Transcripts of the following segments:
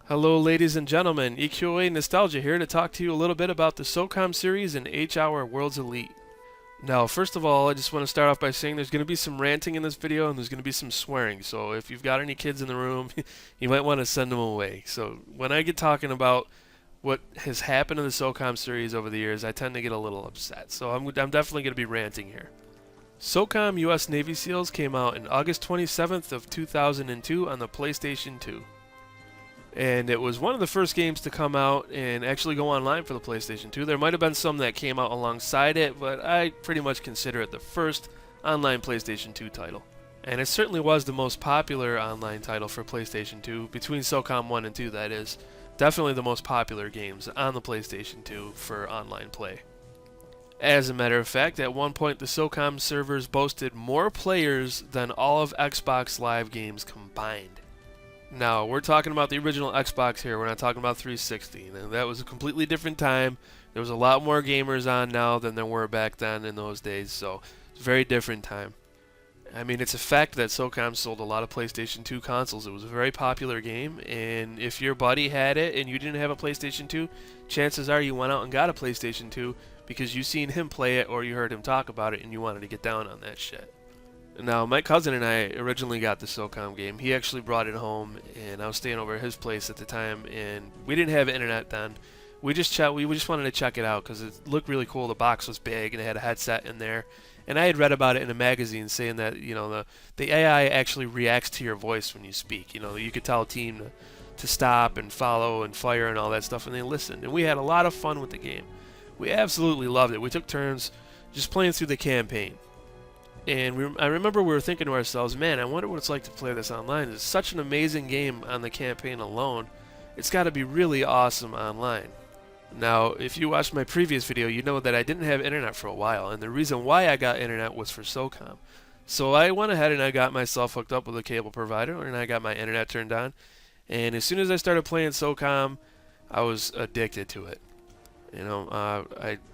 Hello, ladies and gentlemen. EQA Nostalgia here to talk to you a little bit about the SOCOM series and H-Hour Worlds Elite. Now, first of all, I just want to start off by saying there's going to be some ranting in this video and there's going to be some swearing. So if you've got any kids in the room, you might want to send them away. So when I get talking about what has happened in the SOCOM series over the years, I tend to get a little upset. So I'm definitely going to be ranting here. SOCOM US Navy SEALs came out in August 27th of 2002 on the PlayStation 2. And it was one of the first games to come out and actually go online for the PlayStation 2. There might have been some that came out alongside it, but I pretty much consider it the first online PlayStation 2 title. And it certainly was the most popular online title for PlayStation 2, between SOCOM 1 and 2 that is. Definitely the most popular games on the PlayStation 2 for online play. As a matter of fact, at one point the SOCOM servers boasted more players than all of Xbox Live games combined. Now, we're talking about the original Xbox here, we're not talking about 360. And that was a completely different time. There was a lot more gamers on now than there were back then in those days, so it's a very different time. I mean, it's a fact that SOCOM sold a lot of PlayStation 2 consoles. It was a very popular game, and if your buddy had it and you didn't have a PlayStation 2, chances are you went out and got a PlayStation 2 because you seen him play it or you heard him talk about it and you wanted to get down on that shit. Now, my cousin and I originally got the SOCOM game. He actually brought it home, and I was staying over at his place at the time, and we didn't have internet then. We just wanted to check it out because it looked really cool. The box was big, and it had a headset in there. And I had read about it in a magazine saying that, the AI actually reacts to your voice when you speak. You could tell a team to stop and follow and fire and all that stuff, and they listened. And we had a lot of fun with the game. We absolutely loved it. We took turns just playing through the campaign. And I remember we were thinking to ourselves, man, I wonder what it's like to play this online. It's such an amazing game on the campaign alone. It's got to be really awesome online. Now, if you watched my previous video, you know that I didn't have internet for a while, and the reason why I got internet was for SOCOM. So I went ahead and I got myself hooked up with a cable provider, and I got my internet turned on. And as soon as I started playing SOCOM, I was addicted to it.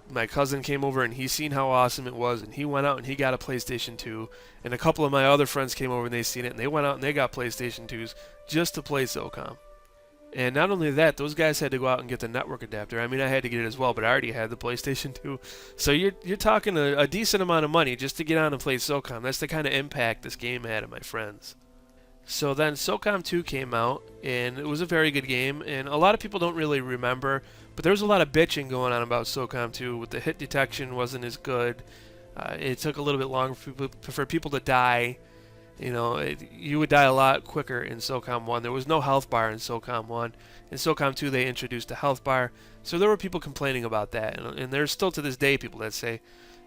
My cousin came over and he seen how awesome it was, and he went out and he got a PlayStation 2, and a couple of my other friends came over and they seen it, and they went out and they got PlayStation 2s just to play SOCOM. And not only that, those guys had to go out and get the network adapter. I mean, I had to get it as well, but I already had the PlayStation 2. So you're talking a decent amount of money just to get on and play SOCOM. That's the kind of impact this game had on my friends. So then SOCOM 2 came out, and it was a very good game, and a lot of people don't really remember, but there was a lot of bitching going on about SOCOM 2. With the hit detection wasn't as good. It took a little bit longer for people to die. You would die a lot quicker in SOCOM 1. There was no health bar in SOCOM 1. In SOCOM 2, they introduced a health bar, so there were people complaining about that, and there's still to this day people that say,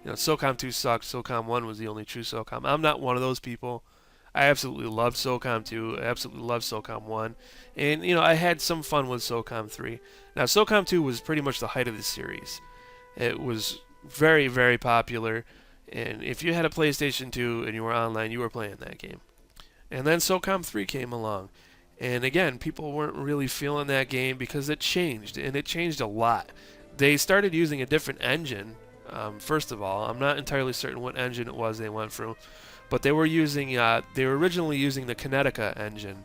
SOCOM 2 sucked, SOCOM 1 was the only true SOCOM. I'm not one of those people. I absolutely loved SOCOM 2. I absolutely loved SOCOM 1. And, I had some fun with SOCOM 3. Now, SOCOM 2 was pretty much the height of the series. It was very, very popular. And if you had a PlayStation 2 and you were online, you were playing that game. And then SOCOM 3 came along. And again, people weren't really feeling that game because it changed. And it changed a lot. They started using a different engine, first of all. I'm not entirely certain what engine it was they went through. But they were originally using the Kinetica engine,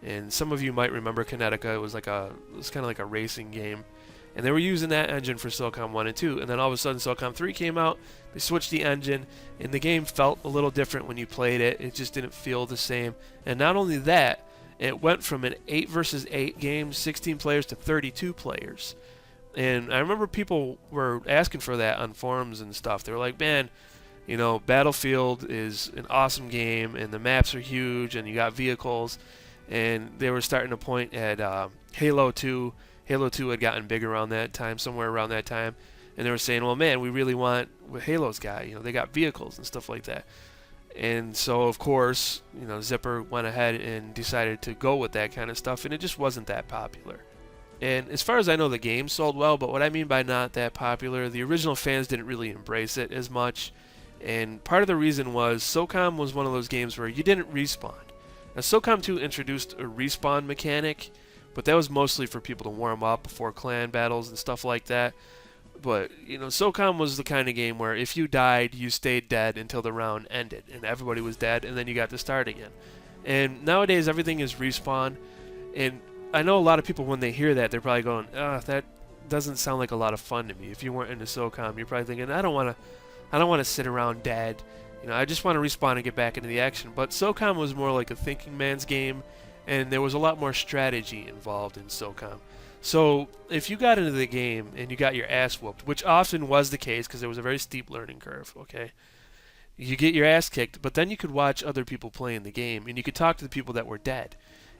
and some of you might remember Kinetica. It was kind of like a racing game, and they were using that engine for SOCOM 1 and 2. And then all of a sudden, SOCOM 3 came out. They switched the engine, and the game felt a little different when you played it. It just didn't feel the same. And not only that, it went from an 8 versus 8 game, 16 players, to 32 players. And I remember people were asking for that on forums and stuff. They were like, man, Battlefield is an awesome game, and the maps are huge, and you got vehicles, and they were starting to point at Halo 2. Halo 2 had gotten big around that time, somewhere around that time, and they were saying, well, man, we really want what Halo's got. They got vehicles and stuff like that. And so, of course, Zipper went ahead and decided to go with that kind of stuff, and it just wasn't that popular. And as far as I know, the game sold well, but what I mean by not that popular, the original fans didn't really embrace it as much. And part of the reason was SOCOM was one of those games where you didn't respawn. Now, SOCOM 2 introduced a respawn mechanic, but that was mostly for people to warm up before clan battles and stuff like that. But, SOCOM was the kind of game where if you died, you stayed dead until the round ended, and everybody was dead, and then you got to start again. And nowadays, everything is respawn, and I know a lot of people when they hear that, they're probably going, that doesn't sound like a lot of fun to me. If you weren't into SOCOM, you're probably thinking, I don't want to sit around dead. I just want to respawn and get back into the action. But SOCOM was more like a thinking man's game, and there was a lot more strategy involved in SOCOM. So if you got into the game and you got your ass whooped, which often was the case because there was a very steep learning curve, okay? You get your ass kicked, but then you could watch other people play in the game, and you could talk to the people that were dead.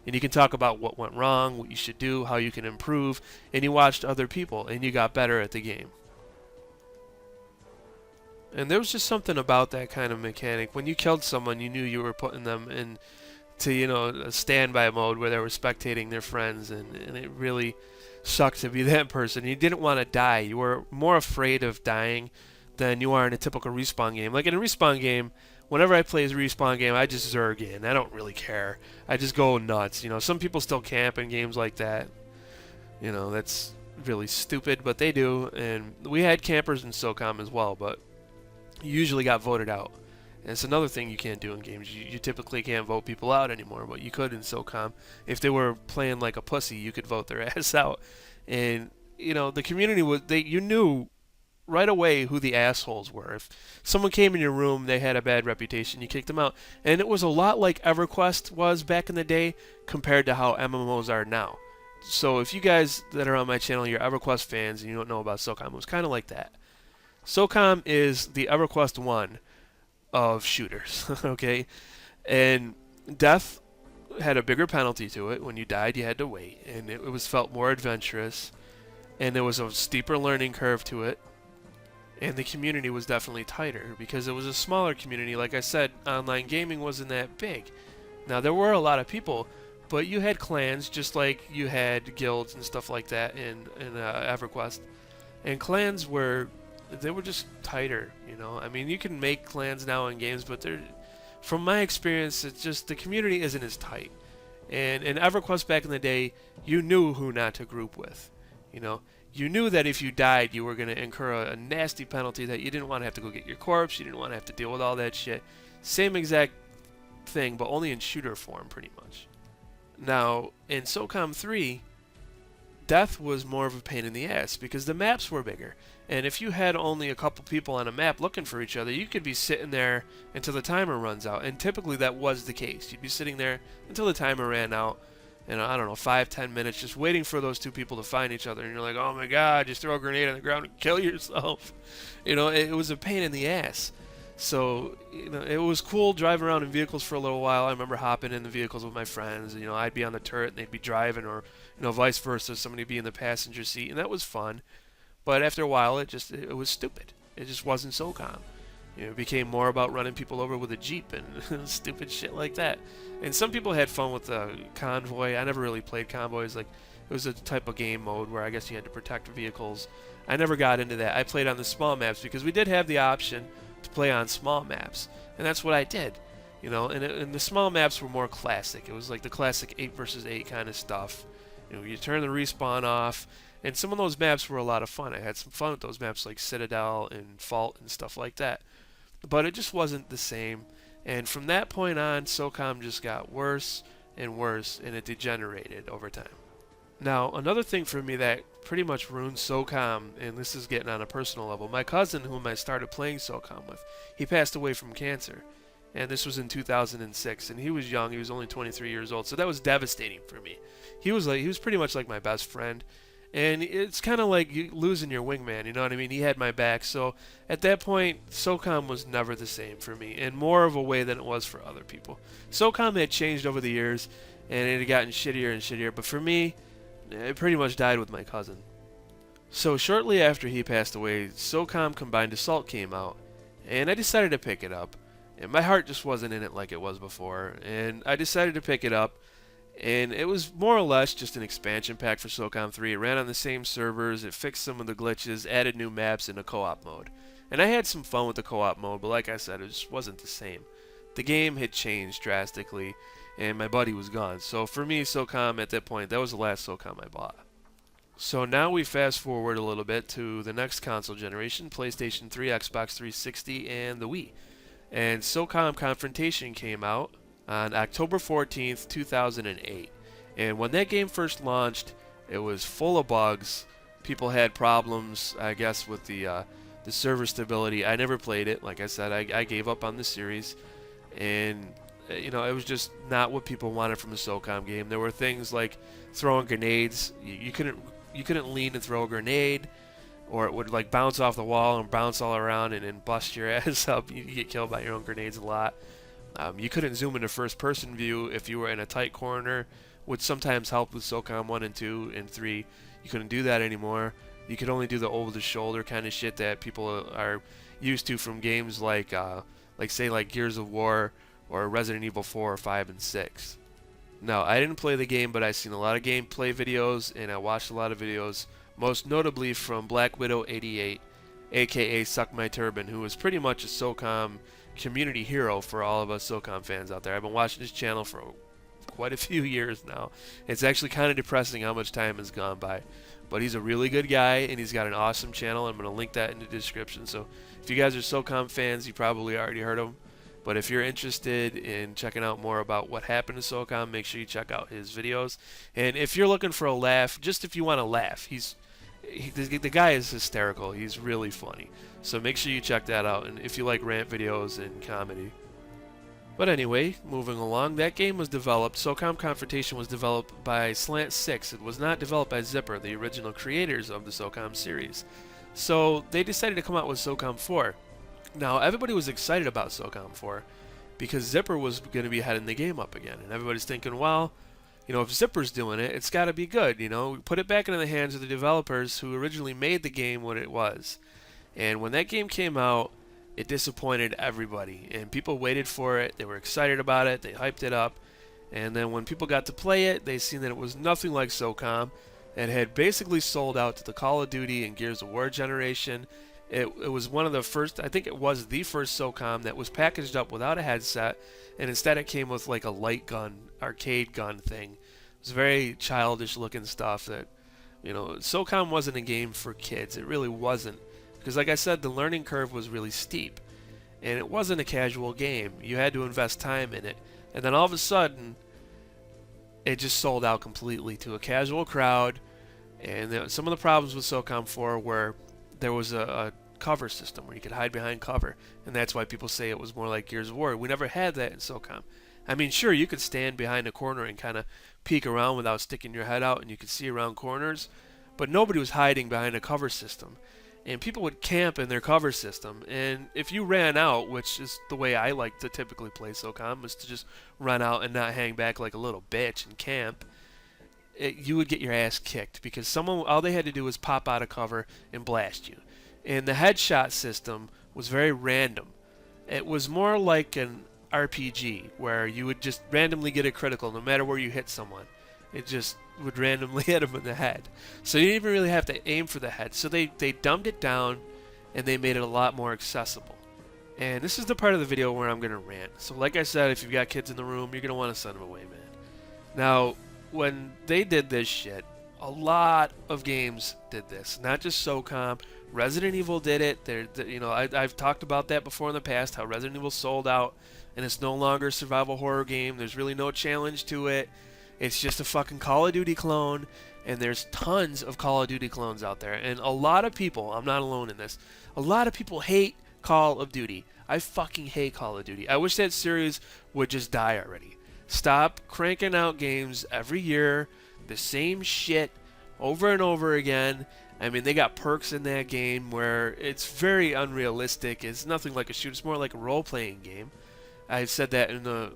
And you can talk about what went wrong, what you should do, how you can improve, and you watched other people, and you got better at the game. And there was just something about that kind of mechanic. When you killed someone, you knew you were putting them into, a standby mode where they were spectating their friends, and it really sucked to be that person. You didn't want to die. You were more afraid of dying than you are in a typical respawn game. Like in a respawn game, whenever I play a respawn game, I just zerg in. I don't really care. I just go nuts. Some people still camp in games like that. That's really stupid, but they do. And we had campers in SOCOM as well, but you usually got voted out. And it's another thing you can't do in games. You typically can't vote people out anymore, but you could in SOCOM. If they were playing like a pussy, you could vote their ass out. And the community you knew right away who the assholes were. If someone came in your room, they had a bad reputation, you kicked them out. And it was a lot like EverQuest was back in the day compared to how MMOs are now. So if you guys that are on my channel, you're EverQuest fans and you don't know about SOCOM, it was kind of like that. SOCOM is the EverQuest 1 of shooters, okay? And death had a bigger penalty to it. When you died, you had to wait, and it was felt more adventurous, and there was a steeper learning curve to it. And the community was definitely tighter because it was a smaller community. Like I said, online gaming wasn't that big. Now, there were a lot of people, but you had clans just like you had guilds and stuff like that in EverQuest. And clans were just tighter, I mean, you can make clans now in games, but from my experience, it's just the community isn't as tight. And in EverQuest back in the day, you knew who not to group with, You knew that if you died, you were going to incur a nasty penalty that you didn't want to have to go get your corpse. You didn't want to have to deal with all that shit. Same exact thing, but only in shooter form, pretty much. Now, in SOCOM 3, death was more of a pain in the ass because the maps were bigger. And if you had only a couple people on a map looking for each other, you could be sitting there until the timer runs out. And typically that was the case. You'd be sitting there until the timer ran out. And I don't know, 5-10 minutes, just waiting for those two people to find each other. And you're like, oh my god, just throw a grenade on the ground and kill yourself. It was a pain in the ass. So, it was cool driving around in vehicles for a little while. I remember hopping in the vehicles with my friends. I'd be on the turret and they'd be driving, or, vice versa, somebody be in the passenger seat. And that was fun. But after a while, it was stupid. It just wasn't SOCOM. It became more about running people over with a Jeep and stupid shit like that. And some people had fun with the convoy. I never really played convoys. Like, it was a type of game mode where I guess you had to protect vehicles. I never got into that. I played on the small maps because we did have the option to play on small maps. And that's what I did. And the small maps were more classic. It was like the classic 8 versus 8 kind of stuff. You turn the respawn off. And some of those maps were a lot of fun. I had some fun with those maps like Citadel and Fault and stuff like that. But it just wasn't the same. And from that point on, SOCOM just got worse and worse, and it degenerated over time. Now, another thing for me that pretty much ruined SOCOM, and this is getting on a personal level, my cousin whom I started playing SOCOM with, he passed away from cancer. And this was in 2006, and he was young. He was only 23 years old, so that was devastating for me. He was pretty much like my best friend. And it's kind of like you losing your wingman, you know what I mean? He had my back. So at that point, SOCOM was never the same for me, in more of a way than it was for other people. SOCOM had changed over the years, and it had gotten shittier and shittier. But for me, it pretty much died with my cousin. So shortly after he passed away, SOCOM Combined Assault came out, and I decided to pick it up. And my heart just wasn't in it like it was before, and I decided to pick it up. And it was more or less just an expansion pack for SOCOM 3. It ran on the same servers, it fixed some of the glitches, added new maps, and a co-op mode. And I had some fun with the co-op mode, but like I said, it just wasn't the same. The game had changed drastically, and my buddy was gone. So for me, SOCOM at that point, that was the last SOCOM I bought. So now we fast forward a little bit to the next console generation, PlayStation 3, Xbox 360, and the Wii. And SOCOM Confrontation came out on October 14th, 2008. And when that game first launched, it was full of bugs. People had problems, I guess, with the server stability. I never played it. Like I said, I gave up on the series, and you know, it was just not what people wanted from a SOCOM game. There were things like throwing grenades. You couldn't lean and throw a grenade, or it would like bounce off the wall and bounce all around and bust your ass up. You get killed by your own grenades a lot. You couldn't zoom into first-person view if you were in a tight corner, which sometimes helped with SOCOM 1 and 2 and 3. You couldn't do that anymore. You could only do the over-the-shoulder kind of shit that people are used to from games like say like Gears of War or Resident Evil 4, 5, and 6. No, I didn't play the game, but I've seen a lot of gameplay videos, and I watched a lot of videos, most notably from Black Widow 88, aka Suck My Turban, who is pretty much a SOCOM community hero for all of us SOCOM fans out there. I've been watching his channel for quite a few years now. It's actually kind of depressing how much time has gone by. But he's a really good guy, and he's got an awesome channel. I'm going to link that in the description. So if you guys are SOCOM fans, you probably already heard him. But if you're interested in checking out more about what happened to SOCOM, make sure you check out his videos. And if you're looking for a laugh, just if you want to laugh, the guy is hysterical. He's really funny. So make sure you check that out. And if you like rant videos and comedy. But anyway, moving along, that game was developed, SOCOM Confrontation was developed by Slant 6. It was not developed by Zipper, the original creators of the SOCOM series. So they decided to come out with SOCOM 4. Now, everybody was excited about SOCOM 4 because Zipper was going to be heading the game up again. And everybody's thinking, well, you know, if Zipper's doing it, it's got to be good, you know. Put it back into the hands of the developers who originally made the game what it was. And when that game came out, it disappointed everybody. And people waited for it. They were excited about it. They hyped it up. And then when people got to play it, they seen that it was nothing like SOCOM. It had basically sold out to the Call of Duty and Gears of War generation. It was one of the first, I think it was the first SOCOM that was packaged up without a headset, and instead it came with like a light gun, arcade gun thing. It was very childish looking stuff that, you know, SOCOM wasn't a game for kids. It really wasn't. Because like I said, the learning curve was really steep. And it wasn't a casual game. You had to invest time in it. And then all of a sudden, it just sold out completely to a casual crowd. And some of the problems with SOCOM 4 were there was a cover system where you could hide behind cover, and that's why people say it was more like Gears of War. We never had that in SOCOM. I mean, sure, you could stand behind a corner and kind of peek around without sticking your head out, and you could see around corners, but nobody was hiding behind a cover system. And people would camp in their cover system, and if you ran out, which is the way I like to typically play SOCOM, was to just run out and not hang back like a little bitch and camp, you would get your ass kicked because all they had to do was pop out of cover and blast you. And the headshot system was very random. It was more like an RPG where you would just randomly get a critical no matter where you hit someone. It just would randomly hit them in the head. So you didn't even really have to aim for the head. So they dumbed it down and they made it a lot more accessible. And this is the part of the video where I'm going to rant. So like I said, if you've got kids in the room, you're going to want to send them away, man. Now, when they did this shit, a lot of games did this. Not just SOCOM. Resident Evil did it. You know, I've talked about that before in the past, how Resident Evil sold out, and it's no longer a survival horror game. There's really no challenge to it. It's just a fucking Call of Duty clone, and there's tons of Call of Duty clones out there. And a lot of people, I'm not alone in this, a lot of people hate Call of Duty. I fucking hate Call of Duty. I wish that series would just die already. Stop cranking out games every year, the same shit over and over again. I mean, they got perks in that game where it's very unrealistic. It's nothing like a shooter. It's more like a role-playing game. I said that in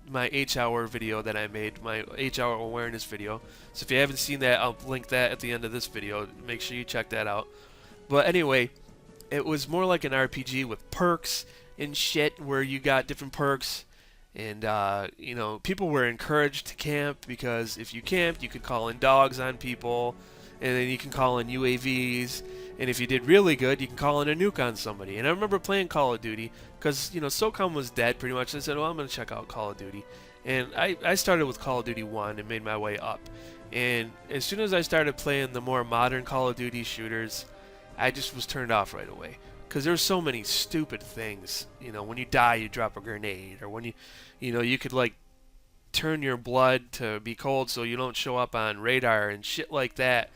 my H-hour video that I made, my H-hour awareness video. So if you haven't seen that, I'll link that at the end of this video. Make sure you check that out. But anyway, it was more like an RPG with perks and shit where you got different perks. And, you know, people were encouraged to camp because if you camped, you could call in dogs on people, and then you can call in UAVs, and if you did really good, you can call in a nuke on somebody. And I remember playing Call of Duty because, you know, SOCOM was dead pretty much. I said, well, I'm going to check out Call of Duty. And I started with Call of Duty 1 and made my way up. And as soon as I started playing the more modern Call of Duty shooters, I just was turned off right away. Because there's so many stupid things. You know, when you die, you drop a grenade. Or when you know, you could, like, turn your blood to be cold so you don't show up on radar and shit like that.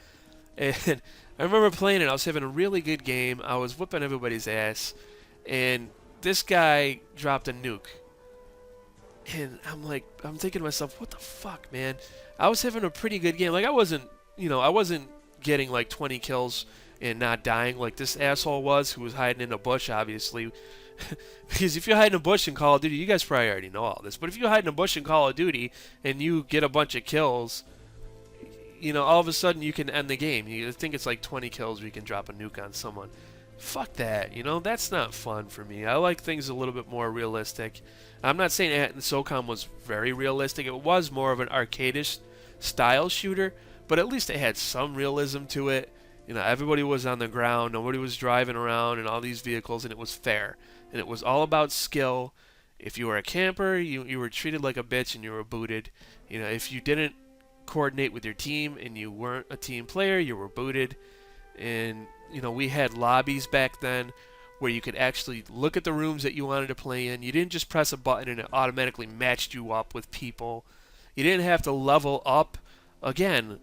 And I remember playing it. I was having a really good game. I was whipping everybody's ass, and this guy dropped a nuke. And I'm thinking to myself, what the fuck, man? I was having a pretty good game. Like, I wasn't getting like 20 kills and not dying like this asshole was, who was hiding in a bush, obviously. Because if you hide in a bush in Call of Duty, you guys probably already know all this, but if you hide in a bush in Call of Duty and you get a bunch of kills, all of a sudden you can end the game. You think it's like 20 kills where you can drop a nuke on someone. Fuck that, that's not fun for me. I like things a little bit more realistic. I'm not saying SOCOM was very realistic. It was more of an arcadish style shooter, but at least it had some realism to it. Everybody was on the ground, nobody was driving around in all these vehicles, and it was fair. And it was all about skill. If you were a camper, you were treated like a bitch and you were booted. If you didn't coordinate with your team and you weren't a team player, you were booted. And we had lobbies back then where you could actually look at the rooms that you wanted to play in. You didn't just press a button and it automatically matched you up with people. You didn't have to level up. Again,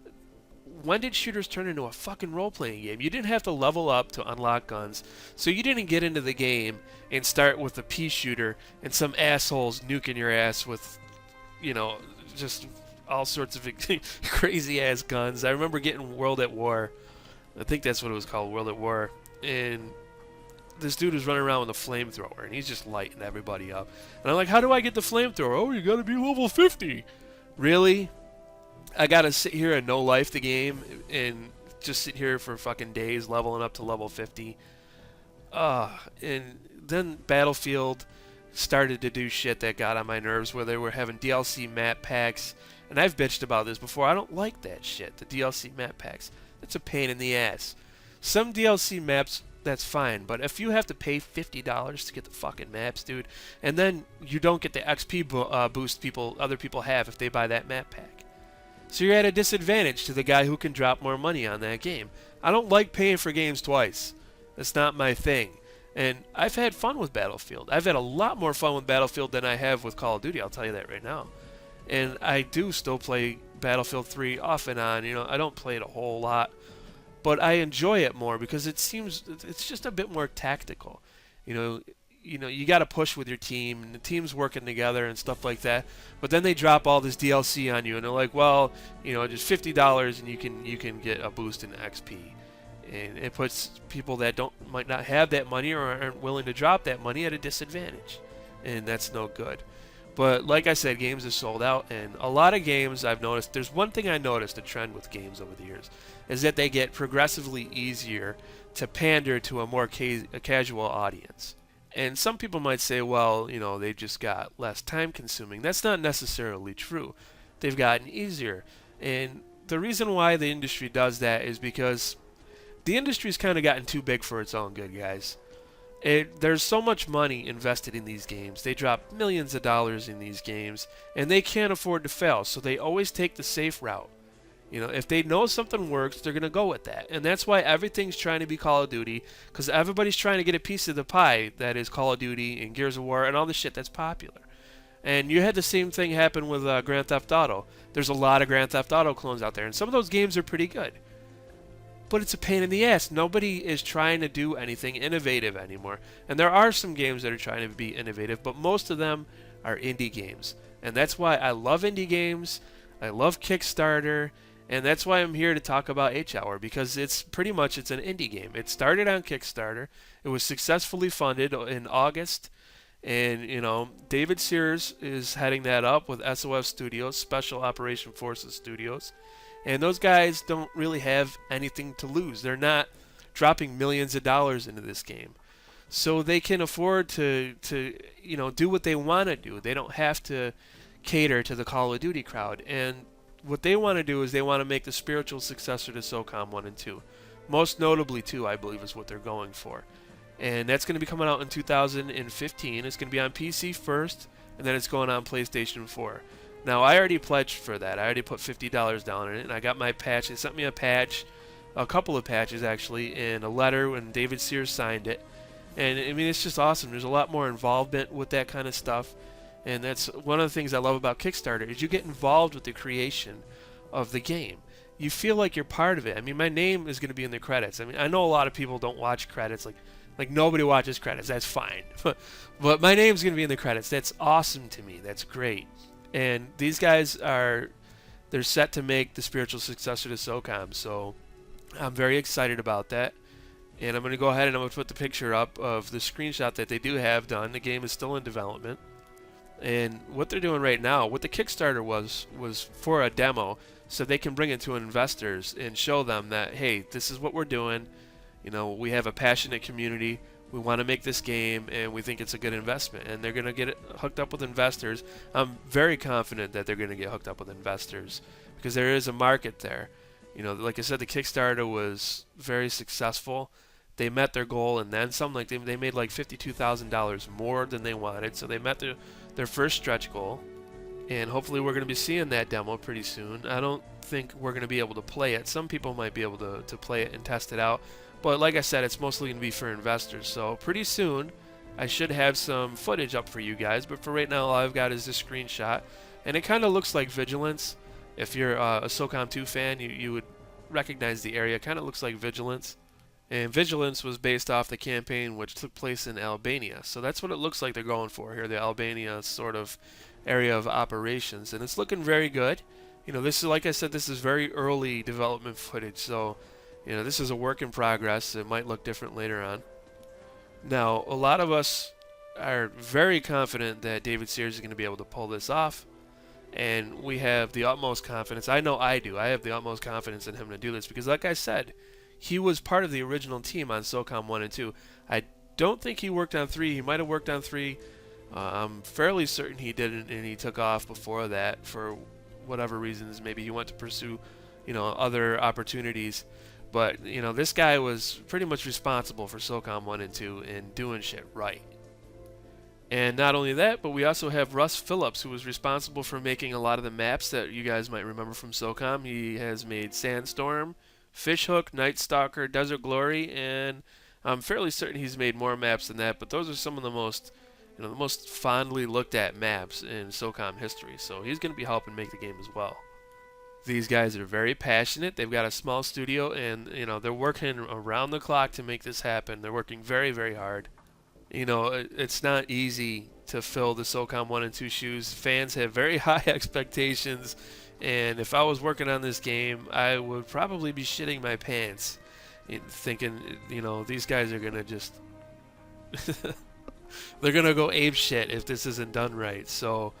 when did shooters turn into a fucking role-playing game? You didn't have to level up to unlock guns, so you didn't get into the game and start with a pea shooter and some assholes nuking your ass with, just all sorts of crazy-ass guns. I remember getting World at War. I think that's what it was called, World at War. And this dude was running around with a flamethrower, and he's just lighting everybody up. And I'm like, how do I get the flamethrower? Oh, you gotta be level 50. Really? I gotta sit here and no life the game and just sit here for fucking days leveling up to level 50. And then Battlefield started to do shit that got on my nerves, where they were having DLC map packs. And I've bitched about this before. I don't like that shit, the DLC map packs. It's a pain in the ass. Some DLC maps, that's fine, but if you have to pay $50 to get the fucking maps, dude, and then you don't get the XP boost other people have if they buy that map pack. So you're at a disadvantage to the guy who can drop more money on that game. I don't like paying for games twice. That's not my thing. And I've had fun with Battlefield. I've had a lot more fun with Battlefield than I have with Call of Duty, I'll tell you that right now. And I do still play Battlefield 3 off and on. I don't play it a whole lot, but I enjoy it more because it's just a bit more tactical. You got to push with your team, and the team's working together and stuff like that. But then they drop all this DLC on you, and they're like, well, just $50 and you can get a boost in XP. And it puts people that might not have that money or aren't willing to drop that money at a disadvantage, and that's no good. But like I said, games are sold out, and a lot of games I've noticed, there's one thing I noticed, a trend with games over the years, is that they get progressively easier to pander to a more casual audience. And some people might say, well, they just got less time consuming. That's not necessarily true. They've gotten easier. And the reason why the industry does that is because the industry's kind of gotten too big for its own good, guys. There's so much money invested in these games. They drop millions of dollars in these games, and they can't afford to fail, so they always take the safe route. If they know something works, they're going to go with that. And that's why everything's trying to be Call of Duty, because everybody's trying to get a piece of the pie that is Call of Duty and Gears of War and all the shit that's popular. And you had the same thing happen with Grand Theft Auto. There's a lot of Grand Theft Auto clones out there, and some of those games are pretty good. But it's a pain in the ass. Nobody is trying to do anything innovative anymore. And there are some games that are trying to be innovative, but most of them are indie games. And that's why I love indie games. I love Kickstarter. And that's why I'm here to talk about H-Hour, because it's an indie game. It started on Kickstarter. It was successfully funded in August. And, David Sears is heading that up with SOF Studios, Special Operation Forces Studios. And those guys don't really have anything to lose. They're not dropping millions of dollars into this game. So they can afford to do what they want to do. They don't have to cater to the Call of Duty crowd. And what they want to do is they want to make the spiritual successor to SOCOM 1 and 2. Most notably 2, I believe, is what they're going for. And that's going to be coming out in 2015. It's going to be on PC first, and then it's going on PlayStation 4. Now, I already pledged for that. I already put $50 down in it, and I got my patch. They sent me a patch, a couple of patches actually, and a letter when David Sears signed it. And, I mean, it's just awesome. There's a lot more involvement with that kind of stuff. And that's one of the things I love about Kickstarter is you get involved with the creation of the game. You feel like you're part of it. I mean, my name is going to be in the credits. I mean, I know a lot of people don't watch credits, like nobody watches credits. That's fine. But my name's going to be in the credits. That's awesome to me. That's great. And these guys they're set to make the spiritual successor to SOCOM. So I'm very excited about that. And I'm going to go ahead and I'm going to put the picture up of the screenshot that they do have done. The game is still in development. And what they're doing right now, what the Kickstarter was for a demo, so they can bring it to investors and show them that, hey, this is what we're doing. You know, we have a passionate community. We want to make this game, and we think it's a good investment. And they're going to get it hooked up with investors. I'm very confident that they're going to get hooked up with investors because there is a market there. You know, like I said, the Kickstarter was very successful. They met their goal and then some. Like they made like $52,000 more than they wanted, so they met their first stretch goal. And hopefully we're going to be seeing that demo pretty soon. I don't think we're going to be able to play it. Some people might be able to play it and test it out. But like I said, it's mostly going to be for investors. So pretty soon I should have some footage up for you guys. But for right now, all I've got is this screenshot. And it kind of looks like Vigilance. If you're a SOCOM 2 fan, you would recognize the area. It kind of looks like Vigilance. And Vigilance was based off the campaign which took place in Albania. So that's what it looks like they're going for here, the Albania sort of area of operations. And it's looking very good. You know, this is, like I said, this is very early development footage. So, you know, this is a work in progress. It might look different later on. Now, a lot of us are very confident that David Sears is going to be able to pull this off. And we have the utmost confidence. I know I do. I have the utmost confidence in him to do this because, like I said, he was part of the original team on SOCOM 1 and 2. I don't think he worked on 3. He might have worked on 3. I'm fairly certain he didn't, and he took off before that for whatever reasons. Maybe he went to pursue, you know, other opportunities. But, you know, this guy was pretty much responsible for SOCOM 1 and 2 and doing shit right. And not only that, but we also have Russ Phillips, who was responsible for making a lot of the maps that you guys might remember from SOCOM. He has made Sandstorm, Fishhook, Night Stalker, Desert Glory, and I'm fairly certain he's made more maps than that, but those are some of the most, you know, the most fondly looked at maps in SOCOM history. So he's going to be helping make the game as well. These guys are very passionate. They've got a small studio, and, you know, they're working around the clock to make this happen. They're working very, very hard. You know, it's not easy to fill the SOCOM 1 and 2 shoes. Fans have very high expectations, and if I was working on this game, I would probably be shitting my pants thinking, you know, these guys are going to just... they're going to go ape shit if this isn't done right. So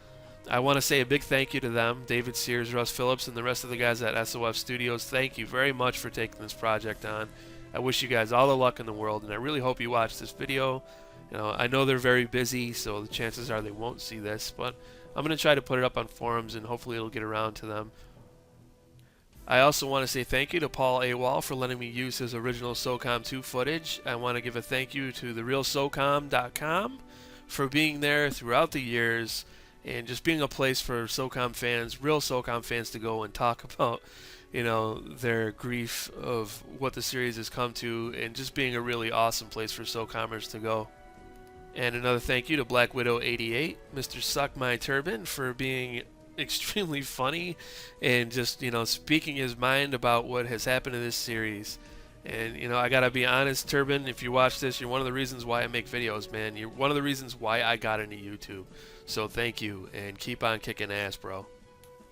I want to say a big thank you to them, David Sears, Russ Phillips, and the rest of the guys at SOF Studios. Thank you very much for taking this project on. I wish you guys all the luck in the world, and I really hope you watch this video. You know, I know they're very busy, so the chances are they won't see this, but I'm going to try to put it up on forums, and hopefully it'll get around to them. I also want to say thank you to Paul AWOL for letting me use his original SOCOM 2 footage. I want to give a thank you to therealsocom.com for being there throughout the years and just being a place for SOCOM fans, real SOCOM fans, to go and talk about, you know, their grief of what the series has come to, and just being a really awesome place for SOCOMers to go. And another thank you to Black Widow 88, Mr. Suck My Turban, for being extremely funny and just, you know, speaking his mind about what has happened in this series. And, you know, I gotta be honest, Turban, if you watch this, you're one of the reasons why I make videos, man. You're one of the reasons why I got into YouTube. So thank you, and keep on kicking ass, bro.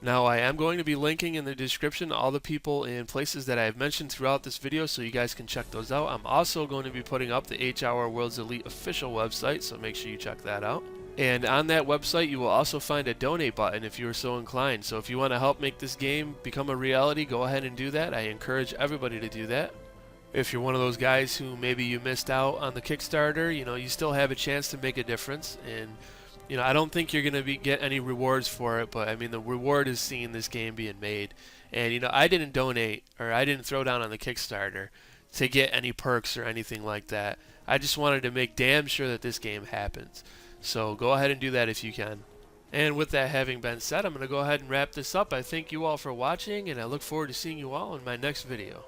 Now, I am going to be linking in the description all the people and places that I have mentioned throughout this video, so you guys can check those out. I'm also going to be putting up the H-Hour World's Elite official website, so make sure you check that out. And on that website, you will also find a donate button if you are so inclined. So if you want to help make this game become a reality, go ahead and do that. I encourage everybody to do that. If you're one of those guys who maybe you missed out on the Kickstarter, you know, you still have a chance to make a difference. And you know, I don't think you're going to get any rewards for it, but I mean, the reward is seeing this game being made. And, you know, I didn't donate, or I didn't throw down on the Kickstarter to get any perks or anything like that. I just wanted to make damn sure that this game happens. So go ahead and do that if you can. And with that having been said, I'm going to go ahead and wrap this up. I thank you all for watching, and I look forward to seeing you all in my next video.